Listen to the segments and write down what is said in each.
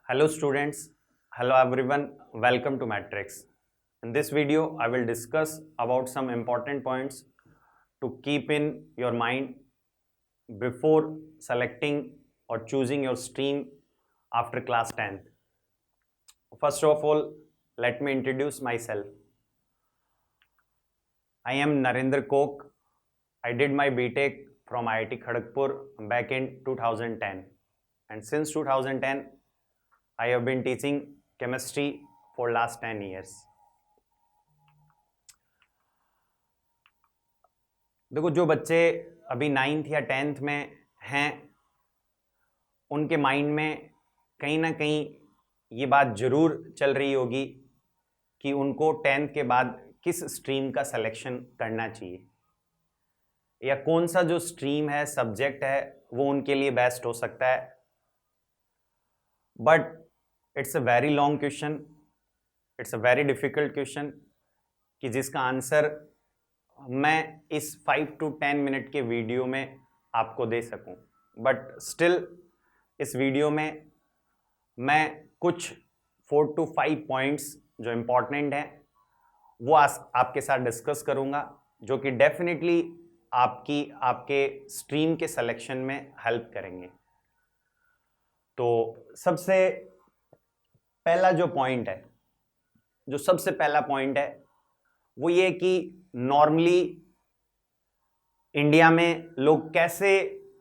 Hello students, hello everyone, welcome to Matrix. In this video, I will discuss about some important points to keep in your mind before selecting or choosing your stream after class 10th. First of all, let me introduce myself. I am Narendra Kok. I did my BTech from IIT Kharagpur back in 2010, and since 2010 I have been teaching chemistry for last 10 years. देखो, जो बच्चे अभी 9th या 10th में हैं उनके mind में कहीं ना कहीं ये बात जरूर चल रही होगी कि उनको 10th के बाद किस स्ट्रीम का सिलेक्शन करना चाहिए या कौन सा जो स्ट्रीम है, सब्जेक्ट है, वो उनके लिए बेस्ट हो सकता है. But it's a very long question, it's a very difficult question कि जिसका आंसर मैं इस 5 to 10 मिनट के वीडियो में आपको दे सकूं. बट स्टिल इस वीडियो में मैं कुछ 4 to 5 पॉइंट्स जो इम्पॉर्टेंट हैं वो आपके साथ डिस्कस करूंगा, जो कि डेफिनेटली आपके स्ट्रीम के सिलेक्शन में हेल्प करेंगे. तो सबसे पहला जो पॉइंट है, जो सबसे पहला पॉइंट है वो ये कि नॉर्मली इंडिया में लोग कैसे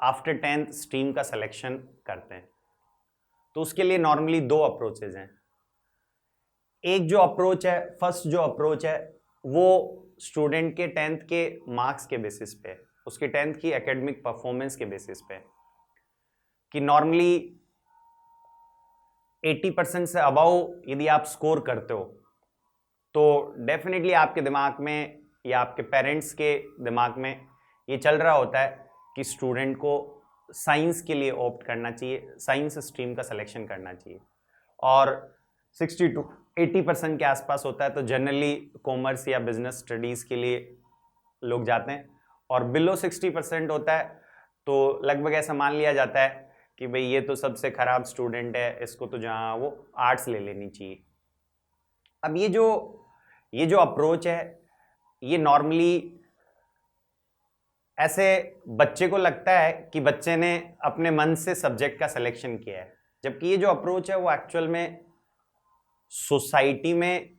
आफ्टर 10th स्ट्रीम का सिलेक्शन करते हैं. तो उसके लिए नॉर्मली दो अप्रोचेज हैं. एक जो अप्रोच है, फर्स्ट जो अप्रोच है वो स्टूडेंट के 10th के मार्क्स के बेसिस पे, उसके 10th की एकेडमिक परफॉर्मेंस के बेसिस पे, कि नॉर्मली 80% से अबव यदि आप स्कोर करते हो तो डेफिनेटली आपके दिमाग में या आपके पेरेंट्स के दिमाग में ये चल रहा होता है कि स्टूडेंट को साइंस के लिए ऑप्ट करना चाहिए, साइंस स्ट्रीम का सिलेक्शन करना चाहिए. और 60 to 80% के आसपास होता है तो जनरली कॉमर्स या बिजनेस स्टडीज़ के लिए लोग जाते हैं. और बिलो 60% होता है तो लगभग ऐसा मान लिया जाता है कि भाई ये तो सबसे खराब स्टूडेंट है, इसको तो जहाँ वो आर्ट्स ले लेनी चाहिए. अब ये जो अप्रोच है ये नॉर्मली ऐसे बच्चे को लगता है कि बच्चे ने अपने मन से सब्जेक्ट का सिलेक्शन किया है, जबकि ये जो अप्रोच है वो एक्चुअल में सोसाइटी में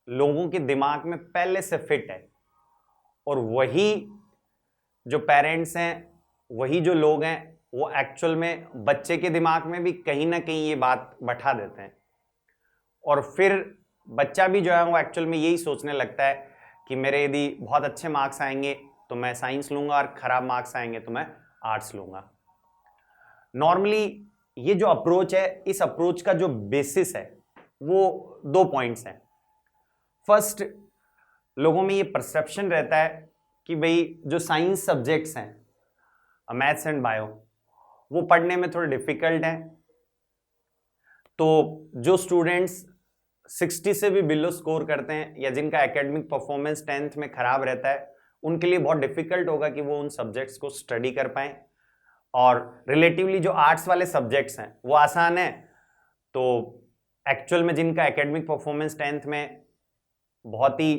लोगों के दिमाग में पहले से फिट है. और वही जो पेरेंट्स हैं, वही जो लोग हैं, वो एक्चुअल में बच्चे के दिमाग में भी कहीं ना कहीं ये बात बैठा देते हैं. और फिर बच्चा भी जो है वो एक्चुअल में यही सोचने लगता है कि मेरे यदि बहुत अच्छे मार्क्स आएंगे तो मैं साइंस लूंगा और खराब मार्क्स आएंगे तो मैं आर्ट्स लूंगा. नॉर्मली ये जो अप्रोच है, इस अप्रोच का जो बेसिस है वो दो पॉइंट्स हैं. फर्स्ट, लोगों में ये परसेप्शन रहता है कि भाई जो साइंस सब्जेक्ट्स हैं, मैथ्स एंड बायो, वो पढ़ने में थोड़े डिफिकल्ट हैं. तो जो स्टूडेंट्स 60 से भी बिलो स्कोर करते हैं या जिनका एकेडमिक परफॉर्मेंस 10th में खराब रहता है, उनके लिए बहुत डिफिकल्ट होगा कि वो उन सब्जेक्ट्स को स्टडी कर पाएं. और रिलेटिवली जो आर्ट्स वाले सब्जेक्ट्स हैं वो आसान है, तो एक्चुअल में जिनका एकेडमिक परफॉर्मेंस 10th में बहुत ही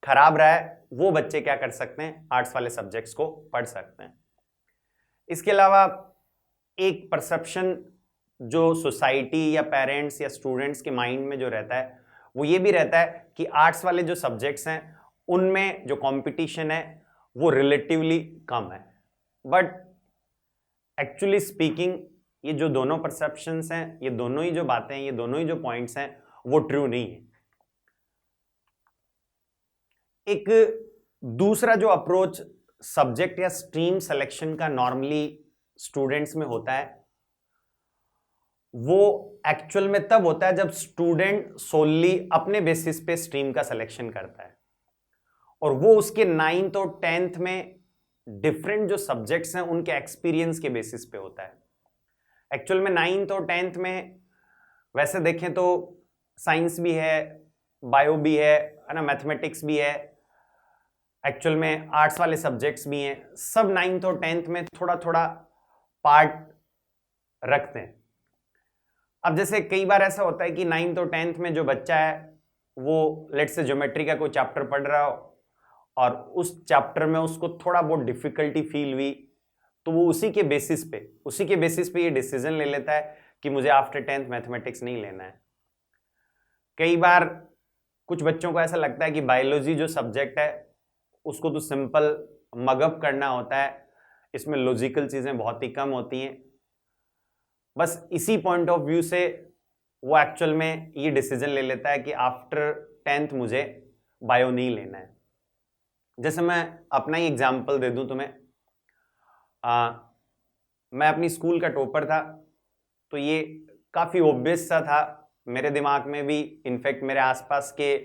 खराब रहा है, वो बच्चे क्या कर सकते हैं, आर्ट्स वाले सब्जेक्ट्स को पढ़ सकते हैं. इसके अलावा एक परसेप्शन जो सोसाइटी या पेरेंट्स या स्टूडेंट्स के माइंड में जो रहता है वो ये भी रहता है कि आर्ट्स वाले जो सब्जेक्ट्स हैं उनमें जो कंपटीशन है वो रिलेटिवली कम है. बट एक्चुअली स्पीकिंग ये जो दोनों परसेप्शंस हैं, ये दोनों ही जो बातें हैं, ये दोनों ही जो पॉइंट्स हैं वो ट्रू नहीं है. एक दूसरा जो अप्रोच सब्जेक्ट या स्ट्रीम सिलेक्शन का नॉर्मली स्टूडेंट्स में होता है वो एक्चुअल में तब होता है जब स्टूडेंट सोलली अपने बेसिस पे स्ट्रीम का सिलेक्शन करता है और वो उसके 9th और 10th में डिफरेंट जो सब्जेक्ट्स हैं उनके एक्सपीरियंस के बेसिस पे होता है. एक्चुअल में 9th और 10th में वैसे देखें तो साइंस भी है, बायो भी है ना, मैथमेटिक्स भी है, एक्चुअल में आर्ट्स वाले सब्जेक्ट्स भी हैं. सब 9th और 10th में थोड़ा थोड़ा पार्ट रखते हैं. अब जैसे कई बार ऐसा होता है कि 9th और 10th में जो बच्चा है वो लेट्स से ज्योमेट्री का कोई चैप्टर पढ़ रहा हो और उस चैप्टर में उसको थोड़ा बहुत डिफिकल्टी फील हुई, तो वो उसी के बेसिस पे ये डिसीजन ले लेता है कि मुझे आफ्टर 10th मैथमेटिक्स नहीं लेना है। कई बार कुछ बच्चों को ऐसा लगता है कि बायोलॉजी जो सब्जेक्ट है उसको तो सिंपल मगअप करना होता है, इसमें लॉजिकल चीजें बहुत ही कम होती हैं। बस इसी पॉइंट ऑफ व्यू से वो एक्चुअल में ये डिसीजन ले लेता है कि आफ्टर 10th मुझे बायो नहीं लेना है। जैसे मैं अपना ही एग्जाम्पल दे दूं तुम्हें, मैं अपनी स्कूल का टॉपर था, तो ये काफ़ी ऑब्वियस सा था मेरे दिमाग में भी, इनफैक्ट मेरे आसपास के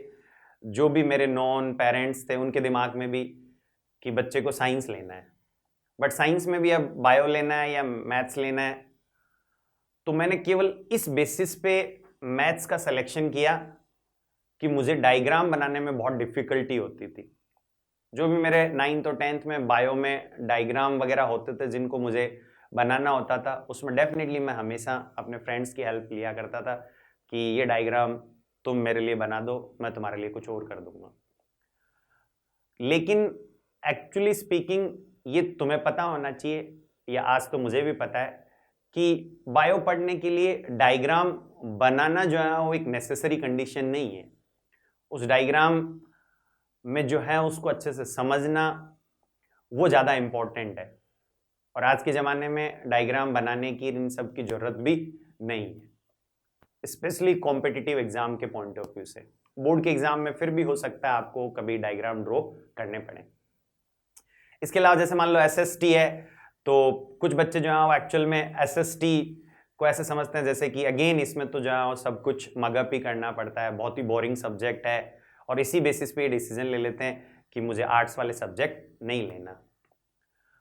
जो भी मेरे नॉन पेरेंट्स थे उनके दिमाग में भी, कि बच्चे को साइंस लेना है। बट साइंस में भी अब बायो लेना है या मैथ्स लेना है, तो मैंने केवल इस बेसिस पे मैथ्स का सिलेक्शन किया कि मुझे डायग्राम बनाने में बहुत डिफिकल्टी होती थी। जो भी मेरे 9th और 10th में बायो में डायग्राम वगैरह होते थे जिनको मुझे बनाना होता था, उसमें डेफिनेटली मैं हमेशा अपने फ्रेंड्स की हेल्प लिया करता था कि ये डायग्राम तुम मेरे लिए बना दो, मैं तुम्हारे लिए कुछ और कर दूंगा। लेकिन एक्चुअली स्पीकिंग ये तुम्हें पता होना चाहिए, या आज तो मुझे भी पता है, कि बायो पढ़ने के लिए डायग्राम बनाना जो है वो एक नेसेसरी कंडीशन नहीं है। उस डायग्राम में जो है उसको अच्छे से समझना वो ज़्यादा इम्पोर्टेंट है, और आज के ज़माने में डायग्राम बनाने की इन सब की ज़रूरत भी नहीं है, स्पेशली कॉम्पिटिटिव एग्जाम के पॉइंट ऑफ व्यू से। बोर्ड के एग्जाम में फिर भी हो सकता है आपको कभी डायग्राम ड्रॉ करने पड़े। इसके अलावा जैसे मान लो SST है, तो कुछ बच्चे जो है वो एक्चुअल में SST को ऐसे समझते हैं जैसे कि अगेन इसमें तो जो है वो सब कुछ मगअप ही करना पड़ता है, बहुत ही बोरिंग सब्जेक्ट है, और इसी बेसिस पे ये डिसीजन ले लेते हैं कि मुझे आर्ट्स वाले सब्जेक्ट नहीं लेना।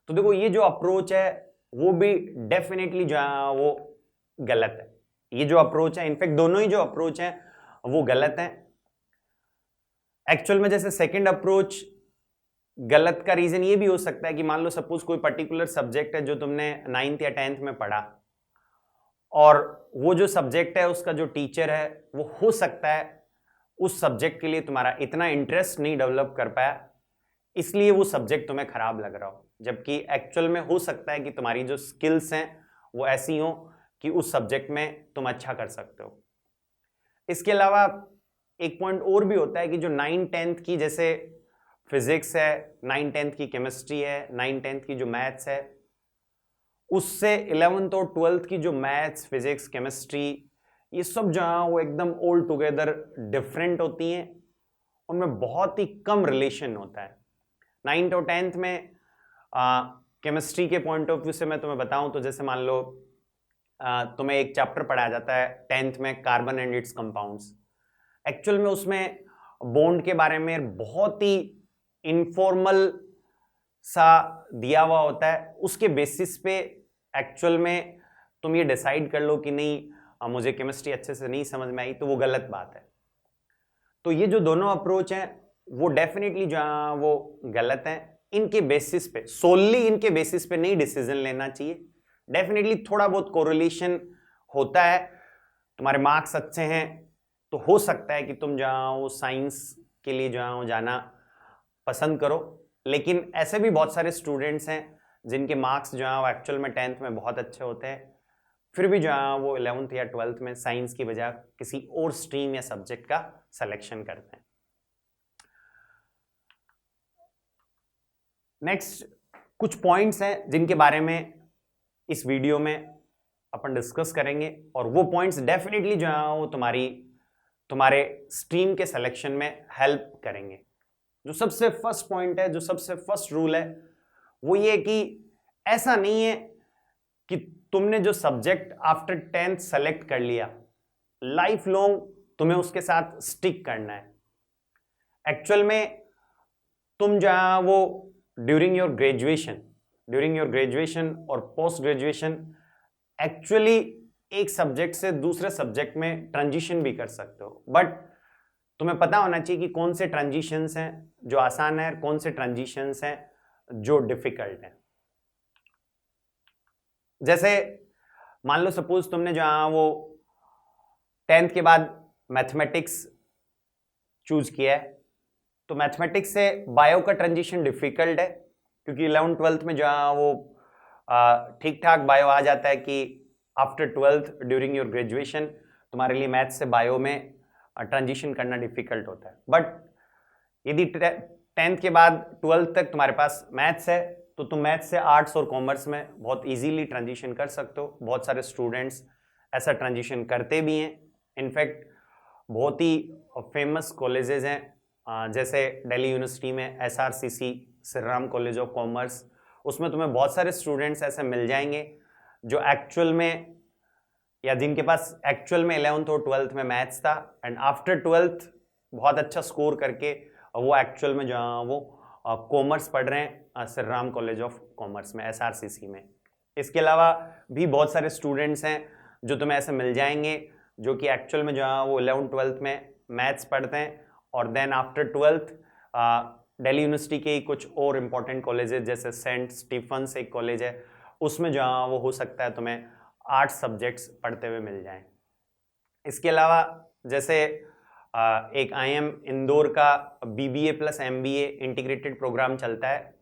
तो देखो ये जो अप्रोच है वो भी डेफिनेटली जो है वो गलत है। ये जो अप्रोच है, इनफैक्ट दोनों ही जो अप्रोच है वो गलत है। एक्चुअल में जैसे सेकंड अप्रोच गलत का रीजन ये भी हो सकता है कि मान लो सपोज कोई पर्टिकुलर सब्जेक्ट है जो तुमने 9th या 10th में पढ़ा, और वो जो सब्जेक्ट है उसका जो टीचर है वो हो सकता है उस सब्जेक्ट के लिए तुम्हारा इतना इंटरेस्ट नहीं डेवलप कर पाया, इसलिए वो सब्जेक्ट तुम्हें खराब लग रहा हो, जबकि एक्चुअल में हो सकता है कि तुम्हारी जो स्किल्स हैं वो ऐसी हो कि उस सब्जेक्ट में तुम अच्छा कर सकते हो। इसके अलावा एक पॉइंट और भी होता है कि जो 9th 10th की जैसे फिजिक्स है, 9th 10th की केमिस्ट्री है, 9th 10th की जो मैथ्स है, उससे 11th और 12th की जो मैथ्स, फिजिक्स, केमिस्ट्री, ये सब जो है वो एकदम ऑल टुगेदर डिफरेंट होती हैं, उनमें बहुत ही कम रिलेशन होता है। 9th और 10th में केमिस्ट्री के पॉइंट ऑफ व्यू से मैं तुम्हें बताऊं तो जैसे मान लो तुम्हें एक चैप्टर पढ़ाया जाता है 10th में, carbon and it's compounds. Actual में उसमें बॉन्ड के बारे में बहुत ही इनफॉर्मल सा दिया हुआ होता है, उसके बेसिस पे एक्चुअल में तुम ये डिसाइड कर लो कि नहीं मुझे केमिस्ट्री अच्छे से नहीं समझ में आई, तो वो गलत बात है। तो ये जो दोनों अप्रोच हैं वो डेफिनेटली जो है वो गलत हैं। इनके बेसिस पे, सोलली इनके बेसिस पे नहीं डिसीजन लेना चाहिए। डेफिनेटली थोड़ा बहुत कोरिलेशन होता है, तुम्हारे मार्क्स अच्छे हैं तो हो सकता है कि तुम जो है वो साइंस के लिए जो है वो जाना पसंद करो, लेकिन ऐसे भी बहुत सारे स्टूडेंट्स हैं जिनके मार्क्स जो है वो एक्चुअल में 10th में बहुत अच्छे होते हैं, फिर भी जो है वो 11th या 12th में साइंस की बजाय किसी और स्ट्रीम या सब्जेक्ट का सिलेक्शन करते हैं। नेक्स्ट कुछ पॉइंट्स हैं जिनके बारे में इस वीडियो में अपन डिस्कस करेंगे, और वो पॉइंट्स डेफिनेटली जो है वो तुम्हारे स्ट्रीम के सिलेक्शन में हेल्प करेंगे। जो सबसे फर्स्ट पॉइंट है, जो सबसे फर्स्ट रूल है, वो ये कि ऐसा नहीं है कि तुमने जो सब्जेक्ट आफ्टर 10th सेलेक्ट कर लिया, लाइफ लॉन्ग तुम्हें उसके साथ स्टिक करना है। एक्चुअल में तुम जो है वो ड्यूरिंग योर ग्रेजुएशन और पोस्ट ग्रेजुएशन एक्चुअली एक सब्जेक्ट से दूसरे सब्जेक्ट में ट्रांजिशन भी कर सकते हो, बट तुम्हें पता होना चाहिए कि कौन से ट्रांजिशंस हैं जो आसान है, कौन से ट्रांजिशंस हैं जो डिफिकल्ट हैं। जैसे मान लो सपोज तुमने जो है वो 10th के बाद मैथमेटिक्स चूज किया है, तो मैथमेटिक्स से बायो का ट्रांजिशन डिफिकल्ट है, क्योंकि 11th 12th में जहाँ वो ठीक ठाक बायो आ जाता है कि after 12th during your graduation तुम्हारे लिए मैथ्स से बायो में ट्रांजिशन करना डिफिकल्ट होता है। बट यदि 10th के बाद 12th तक तुम्हारे पास मैथ्स है तो तुम मैथ्स से आर्ट्स और कॉमर्स में बहुत इजीली ट्रांजिशन कर सकते हो। बहुत सारे स्टूडेंट्स ऐसा ट्रांजिशन करते भी हैं। इनफैक्ट बहुत ही फेमस कॉलेजेस हैं, जैसे दिल्ली यूनिवर्सिटी में SRCC Shri Ram college of commerce, उसमें तुम्हें बहुत सारे स्टूडेंट्स ऐसे मिल जाएंगे जो एक्चुअल में या जिनके पास एक्चुअल में 11th और 12th में मैथ्स था एंड आफ्टर 12th बहुत अच्छा स्कोर करके वो एक्चुअल में जहाँ वो कॉमर्स पढ़ रहे हैं Shri Ram college of commerce में SRCC में। इसके अलावा भी बहुत सारे स्टूडेंट्स हैं जो तुम्हें ऐसे मिल जाएंगे जो कि एक्चुअल में जहाँ वो 11th 12th में मैथ्स पढ़ते हैं और then after 12th Delhi university के कुछ और इम्पोर्टेंट कॉलेजेस जैसे सेंट स्टीफन्स एक कॉलेज है, उसमें जहाँ वो हो सकता है तुम्हें आर्ट्स सब्जेक्ट्स पढ़ते हुए मिल जाएं। इसके अलावा जैसे एक IIM इंदौर का BBA + MBA इंटीग्रेटेड प्रोग्राम चलता है।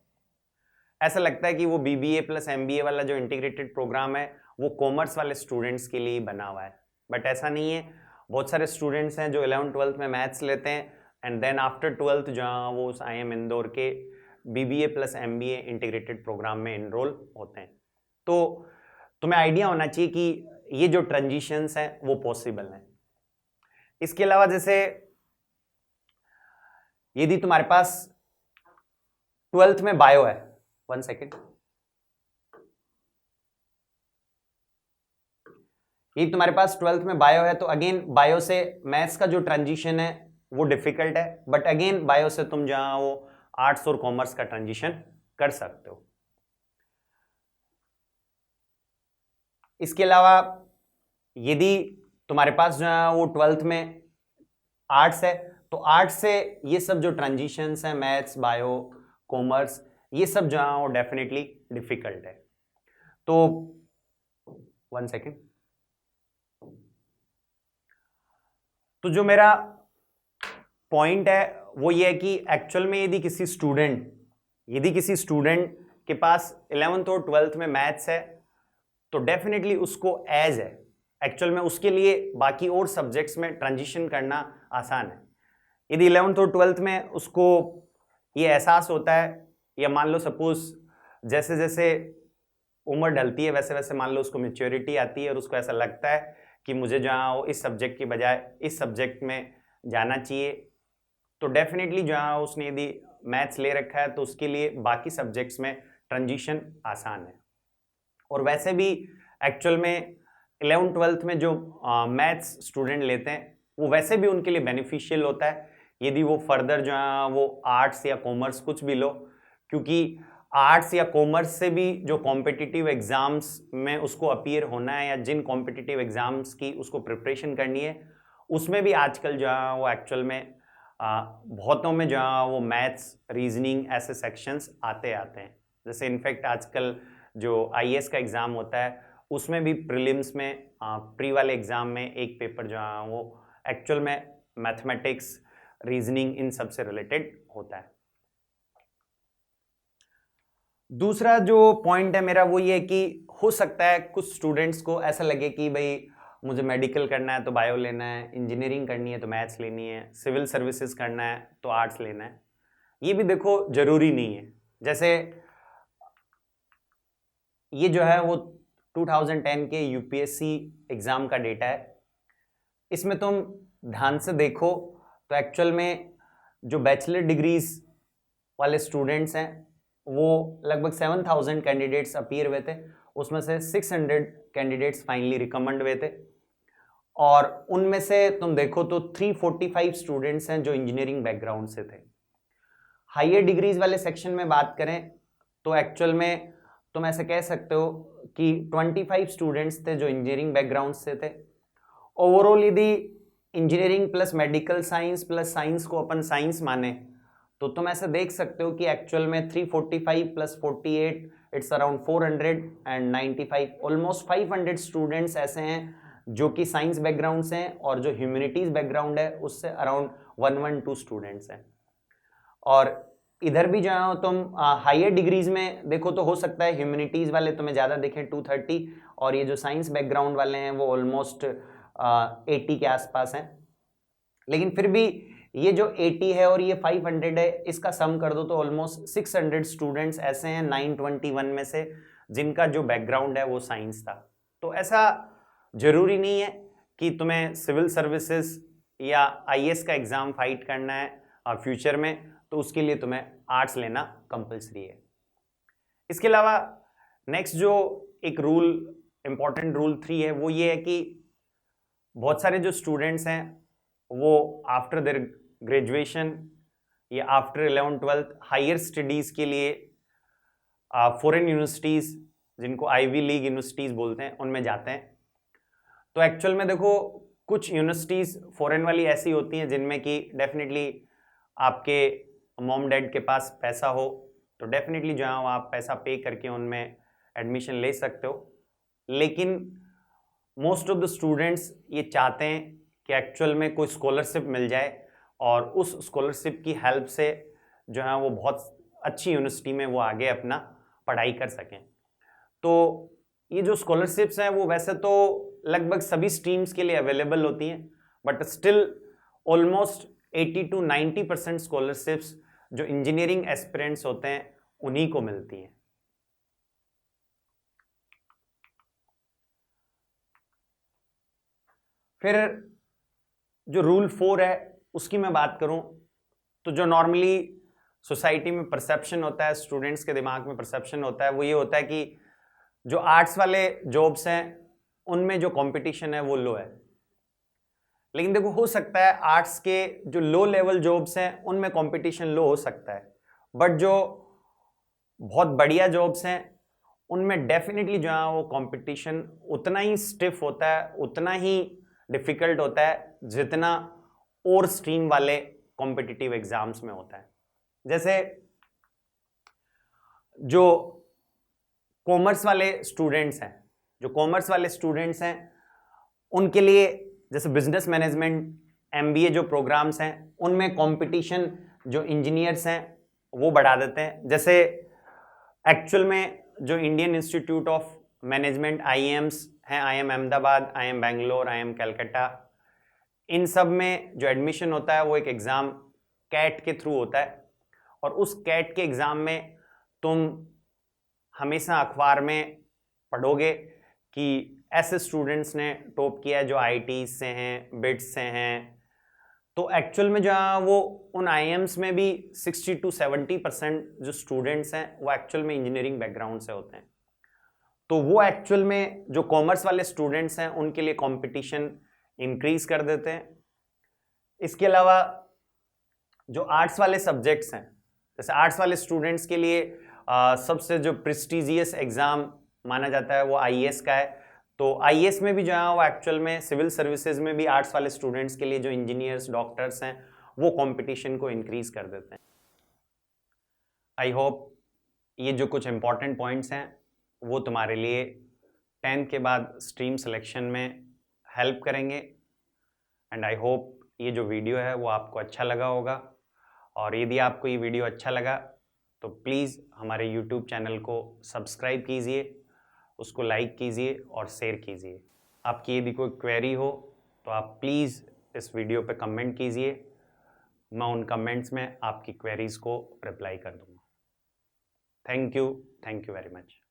ऐसा लगता है कि वो BBA + MBA वाला जो इंटीग्रेटेड प्रोग्राम है वो कॉमर्स वाले स्टूडेंट्स के लिए बना हुआ है, बट ऐसा नहीं है। बहुत सारे स्टूडेंट्स हैं जो 11th 12th में मैथ्स लेते हैं एंड देन आफ्टर 12th जहाँ वो उस IIM इंदौर के BBA + MBA इंटीग्रेटेड प्रोग्राम में इनरोल होते हैं। तो तुम्हें आइडिया होना चाहिए कि ये जो ट्रांजिशंस हैं वो पॉसिबल हैं। इसके अलावा जैसे यदि तुम्हारे पास 12th में बायो है, 1 सेकेंड, यदि तुम्हारे पास 12th में बायो है तो अगेन बायो से मैथ्स का जो ट्रांजिशन है वो डिफिकल्ट है, बट अगेन बायो से तुम जहां वो आर्ट्स और कॉमर्स का ट्रांजिशन कर सकते हो। इसके अलावा यदि तुम्हारे पास जो है वो 12th में आर्ट्स है तो आर्ट्स से ये सब जो ट्रांजिशंस हैं मैथ्स बायो कॉमर्स ये सब जो है वो डेफिनेटली डिफिकल्ट है। तो 1 सेकेंड, तो जो मेरा पॉइंट है वो ये है कि एक्चुअल में यदि किसी स्टूडेंट के पास 11th और 12th में मैथ्स है तो डेफिनेटली उसको एज है एक्चुअल में उसके लिए बाकी और सब्जेक्ट्स में ट्रांजिशन करना आसान है। यदि 11th और 12th में उसको ये एहसास होता है या मान लो सपोज जैसे जैसे उम्र ढलती है वैसे वैसे मान लो उसको मैच्योरिटी आती है और उसको ऐसा लगता है कि मुझे जहाँ वो इस सब्जेक्ट की बजाय इस सब्जेक्ट में जाना चाहिए, तो डेफिनेटली जहाँ उसने यदि मैथ्स ले रखा है तो उसके लिए बाकी सब्जेक्ट्स में ट्रांजिशन आसान है। और वैसे भी एक्चुअल में 11th 12th में जो मैथ्स स्टूडेंट लेते हैं वो वैसे भी उनके लिए बेनिफिशियल होता है यदि वो फर्दर जो है वो आर्ट्स या कॉमर्स कुछ भी लो, क्योंकि आर्ट्स या कॉमर्स से भी जो कॉम्पिटिटिव एग्जाम्स में उसको अपीयर होना है या जिन कॉम्पिटिटिव एग्जाम्स की उसको प्रिपरेशन करनी है उसमें भी आजकल जो है वो एक्चुअल में बहुतों में जो है वो मैथ्स रीजनिंग ऐसे सेक्शंस आते हैं। जैसे इनफैक्ट आजकल जो IAS का एग्ज़ाम होता है उसमें भी प्रीलिम्स में प्री वाले एग्ज़ाम में एक पेपर जो है वो एक्चुअल में मैथमेटिक्स रीजनिंग इन सब से रिलेटेड होता है। दूसरा जो पॉइंट है मेरा वो ये कि हो सकता है कुछ स्टूडेंट्स को ऐसा लगे कि भाई मुझे मेडिकल करना है तो बायो लेना है, इंजीनियरिंग करनी है तो मैथ्स लेनी है, सिविल सर्विसेज करना है तो आर्ट्स लेना है। ये भी देखो जरूरी नहीं है। जैसे ये जो है वो 2010 के UPSC एग्ज़ाम का डेटा है, इसमें तुम ध्यान से देखो तो एक्चुअल में जो बैचलर डिग्रीज वाले स्टूडेंट्स हैं वो लगभग 7000 कैंडिडेट्स अपीयर हुए थे, उसमें से 600 कैंडिडेट्स फाइनली रिकमेंड हुए थे और उनमें से तुम देखो तो 345 स्टूडेंट्स हैं जो इंजीनियरिंग बैकग्राउंड से थे। हायर डिग्रीज वाले सेक्शन में बात करें तो एक्चुअल में तुम ऐसे कह सकते हो कि 25 स्टूडेंट्स थे जो इंजीनियरिंग बैकग्राउंड से थे। ओवरऑल यदि engineering plus medical science plus science को अपन साइंस माने तो तुम ऐसे देख सकते हो कि एक्चुअल में 345 plus 48 it's around 495 almost 500 students ऐसे हैं जो कि साइंस बैकग्राउंड से हैं और जो ह्यूमैनिटीज बैकग्राउंड है उससे अराउंड 112 स्टूडेंट्स हैं। और इधर भी जो है तुम हायर डिग्रीज में देखो तो हो सकता है ह्यूमैनिटीज वाले तुम्हें ज़्यादा दिखें 230, और ये जो साइंस बैकग्राउंड वाले हैं वो ऑलमोस्ट 80 के आसपास हैं। लेकिन फिर भी ये जो 80 है और ये 500 है, इसका सम कर दो तो ऑलमोस्ट 600 स्टूडेंट्स ऐसे हैं 921 में से जिनका जो बैकग्राउंड है वो साइंस था। तो ऐसा जरूरी नहीं है कि तुम्हें सिविल सर्विसेज या आईएएस का एग्जाम फाइट करना है फ्यूचर में, तो उसके लिए तुम्हें आर्ट्स लेना कंपलसरी है। इसके अलावा नेक्स्ट जो एक रूल, इंपॉर्टेंट रूल 3 है, वो ये है कि बहुत सारे जो स्टूडेंट्स हैं वो आफ्टर देयर ग्रेजुएशन या आफ्टर 11th-12th हायर स्टडीज के लिए फॉरेन यूनिवर्सिटीज, जिनको आईवी लीग यूनिवर्सिटीज बोलते हैं, उनमें जाते हैं। तो एक्चुअल में देखो कुछ यूनिवर्सिटीज फॉरेन वाली ऐसी होती हैं जिनमें कि डेफिनेटली आपके मॉम डैड के पास पैसा हो तो डेफिनेटली जो है आप पैसा पे करके उनमें एडमिशन ले सकते हो। लेकिन मोस्ट ऑफ द स्टूडेंट्स ये चाहते हैं कि एक्चुअल में कोई स्कॉलरशिप मिल जाए और उस स्कॉलरशिप की हेल्प से जो है वो बहुत अच्छी यूनिवर्सिटी में वो आगे अपना पढ़ाई कर सकें। तो ये जो स्कॉलरशिप्स हैं वो वैसे तो लगभग सभी स्ट्रीम्स के लिए अवेलेबल होती हैं, but still almost 80 to 90% scholarships जो इंजीनियरिंग एस्पिरेंट्स होते हैं उन्हीं को मिलती हैं। फिर जो रूल 4 है उसकी मैं बात करूं तो जो नॉर्मली सोसाइटी में परसेप्शन होता है, स्टूडेंट्स के दिमाग में परसेप्शन होता है, वो ये होता है कि जो आर्ट्स वाले जॉब्स हैं उनमें जो कंपटीशन है वो लो है। लेकिन देखो हो सकता है आर्ट्स के जो लो लेवल जॉब्स हैं उनमें कंपटीशन लो हो सकता है, बट जो बहुत बढ़िया जॉब्स हैं उनमें डेफिनेटली जो है वो कंपटीशन उतना ही स्टिफ होता है, उतना ही डिफिकल्ट होता है जितना और स्ट्रीम वाले कॉम्पिटिटिव एग्जाम्स में होता है। जैसे जो कॉमर्स वाले स्टूडेंट्स हैं, जो कॉमर्स वाले स्टूडेंट्स हैं उनके लिए जैसे बिजनेस मैनेजमेंट, एमबीए जो प्रोग्राम्स हैं उनमें कंपटीशन जो इंजीनियर्स हैं वो बढ़ा देते हैं। जैसे एक्चुअल में जो Indian institute of management IIMs हैं, IIM Ahmedabad, IIM Bangalore, IIM Calcutta, इन सब में जो एडमिशन होता है वो एक एग्ज़ाम कैट के थ्रू होता है। और उस कैट के एग्ज़ाम में तुम हमेशा अखबार में पढ़ोगे कि ऐसे स्टूडेंट्स ने टॉप किया है जो आईटी से हैं, बिट्स से हैं। तो एक्चुअल में जो है वो उन आईएम्स में भी 60 to 70% जो स्टूडेंट्स हैं वो एक्चुअल में इंजीनियरिंग बैकग्राउंड से होते हैं। तो वो एक्चुअल में जो कॉमर्स वाले स्टूडेंट्स हैं उनके लिए कंपटीशन इंक्रीज कर देते हैं। इसके अलावा जो आर्ट्स वाले सब्जेक्ट्स हैं, जैसे आर्ट्स वाले स्टूडेंट्स के लिए सबसे जो प्रेस्टिजियस एग्जाम माना जाता है वो आईएएस का है। तो आईएएस में भी जो है वो एक्चुअल में सिविल सर्विसेज में भी आर्ट्स वाले स्टूडेंट्स के लिए जो इंजीनियर्स, डॉक्टर्स हैं वो कंपटीशन को इंक्रीज कर देते हैं। आई होप ये जो कुछ इंपॉर्टेंट पॉइंट्स हैं वो तुम्हारे लिए 10th के बाद स्ट्रीम सिलेक्शन में हेल्प करेंगे। एंड आई होप ये जो वीडियो है वो आपको अच्छा लगा होगा। और यदि आपको ये वीडियो अच्छा लगा तो प्लीज़ हमारे YouTube चैनल को सब्सक्राइब कीजिए, उसको लाइक कीजिए और शेयर कीजिए। आपकी यदि कोई क्वेरी हो तो आप प्लीज़ इस वीडियो पे कमेंट कीजिए, मैं उन कमेंट्स में आपकी क्वेरीज़ को रिप्लाई कर दूँगा। Thank you very much.